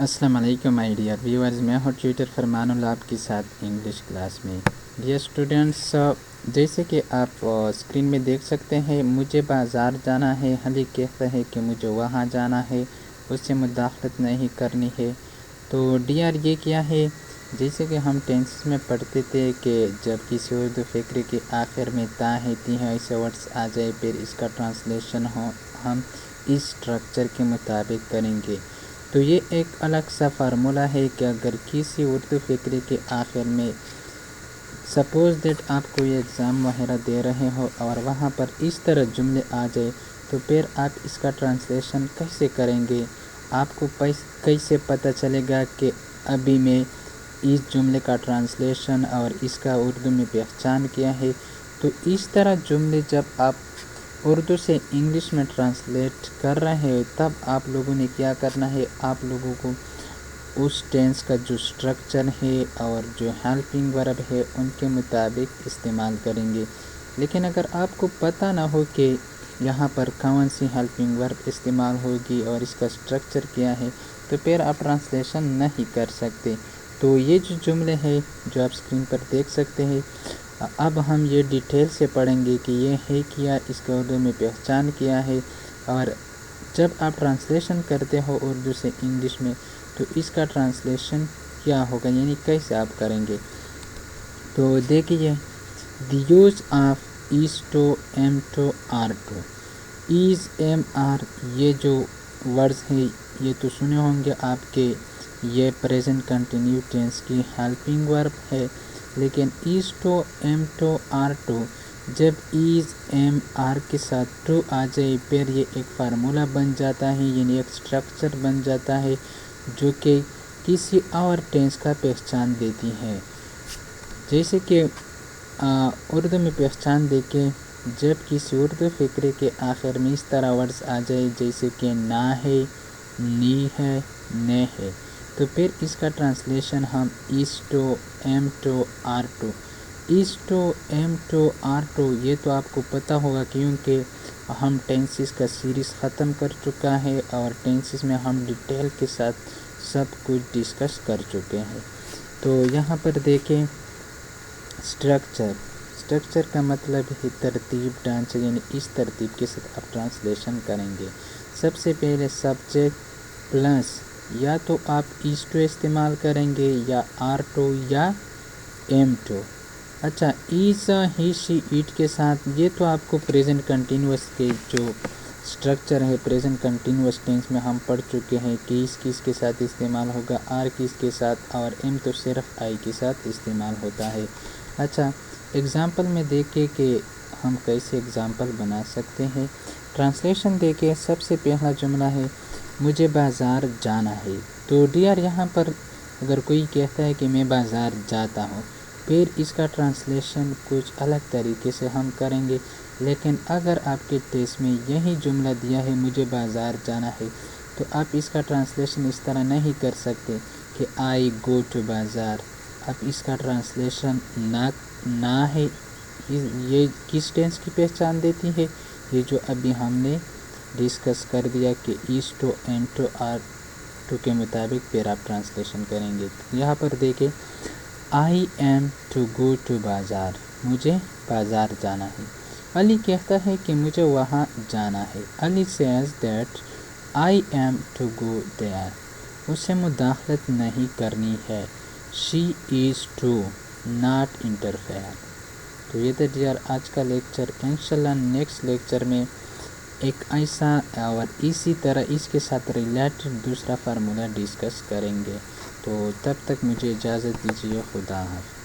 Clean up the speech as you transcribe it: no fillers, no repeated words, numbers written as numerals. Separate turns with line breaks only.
अस्सलाम वालेकुम my dear viewers, मैं हूँ ट्यूटर फरमानुल्लाह आपके साथ इंग्लिश क्लास में। डियर स्टूडेंट्स, जैसे कि आप स्क्रीन में देख सकते हैं, मुझे बाज़ार जाना है। अली कहता है कि मुझे वहाँ जाना है, उससे मुदाखलत नहीं करनी है। तो डियर ये क्या है, जैसे कि हम टेंसेस में पढ़ते थे कि जब किसी उर्दू फ़िक्र के आखिर में ता है ती है ऐसे वर्ड्स आ जाए, फिर इसका ट्रांसलेशन हो हम इस स्ट्रक्चर के मुताबिक करेंगे। तो ये एक अलग सा फार्मूला है कि अगर किसी उर्दू फ़िक्रे के आखिर में सपोज़ दैट आप कोई एग्ज़ाम वगैरह दे रहे हो और वहाँ पर इस तरह जुमले आ जाए, तो फिर आप इसका ट्रांसलेशन कैसे करेंगे? आपको कैसे पता चलेगा कि अभी मैं इस जुमले का ट्रांसलेशन और इसका उर्दू में पहचान किया है? तो इस तरह जुमले जब आप उर्दू से इंग्लिश में ट्रांसलेट कर रहे हो, तब आप लोगों ने क्या करना है, आप लोगों को उस टेंस का जो स्ट्रक्चर है और जो हेल्पिंग वर्ब है उनके मुताबिक इस्तेमाल करेंगे। लेकिन अगर आपको पता ना हो कि यहाँ पर कौन सी हेल्पिंग वर्ब इस्तेमाल होगी और इसका स्ट्रक्चर क्या है, तो फिर आप ट्रांसलेशन नहीं कर सकते। तो ये जो जुमले हैं जो आप स्क्रीन पर देख सकते हैं, अब हम ये डिटेल से पढ़ेंगे कि ये है क्या, इसका उर्दू में पहचान किया है, और जब आप ट्रांसलेशन करते हो उर्दू से इंग्लिश में तो इसका ट्रांसलेशन क्या होगा, यानी कैसे आप करेंगे। तो देखिए, the use of is to M to are to, is am are, ये जो वर्ड्स हैं ये तो सुने होंगे आपके, ये प्रेजेंट कंटिन्यू टेंस की हेल्पिंग वर्ब है। लेकिन is to M to are to, जब इज एम आर के साथ टू आ जाए, फिर ये एक फार्मूला बन जाता है, यानी एक स्ट्रक्चर बन जाता है जो कि किसी और टेंस का पहचान देती है। जैसे कि उर्दू में पहचान देके जब किसी उर्दू फ़िक्रे के आखिर में इस तरह वर्ड्स आ जाए जैसे कि ना है, नी है, ने है, तो फिर इसका ट्रांसलेशन हम इस to M to are to, इस to M to are to, ये तो आपको पता होगा क्योंकि हम टेंसेस का सीरीज़ ख़त्म कर चुका है और टेंसेस में हम डिटेल के साथ सब कुछ डिस्कस कर चुके हैं। तो यहाँ पर देखें, स्ट्रक्चर का मतलब है तरतीब, ढांचा, यानी इस तरतीब के साथ आप ट्रांसलेशन करेंगे। सबसे पहले सब्जेक्ट प्लस या तो आप इस टू इस्तेमाल करेंगे या आर टू या एम टू। अच्छा, इज, ही, शी, इट के साथ ये तो आपको प्रेजेंट कंटिन्यूअस के जो स्ट्रक्चर है प्रेजेंट कंटिन्यूअस टेंस में हम पढ़ चुके हैं कि इस किस के साथ इस्तेमाल होगा, आर किस के साथ, और एम तो सिर्फ आई के साथ इस्तेमाल होता है। अच्छा, एग्ज़ाम्पल में देखें कि हम कैसे एग्ज़ाम्पल बना सकते हैं। ट्रांसलेशन देखें, सबसे पहला जुमला है मुझे बाज़ार जाना है। तो डियर, यहाँ पर अगर कोई कहता है कि मैं बाज़ार जाता हूँ, फिर इसका ट्रांसलेशन कुछ अलग तरीके से हम करेंगे। लेकिन अगर आपके टेस्ट में यही जुमला दिया है मुझे बाज़ार जाना है, तो आप इसका ट्रांसलेशन इस तरह नहीं कर सकते कि आई गो टू बाज़ार। अब इसका ट्रांसलेशन ना है, ये किस टेंस की पहचान देती है, ये जो अभी हमने डिस्कस कर दिया कि इस to M to are to के मुताबिक फिर आप ट्रांसलेशन करेंगे। यहाँ पर देखें, I am to go to बाज़ार, मुझे बाज़ार जाना है। अली कहता है कि मुझे वहाँ जाना है। Ali says that I am to go there, उसे मुदाखलत नहीं करनी है। She is to not interfere. तो ये था डियर आज का लेक्चर। इंशाल्लाह नेक्स्ट लेक्चर में एक ऐसा और इसी तरह इसके साथ रिलेटेड दूसरा फार्मूला डिस्कस करेंगे। तो तब तक मुझे इजाज़त दीजिए। खुदा हाफ़िज़।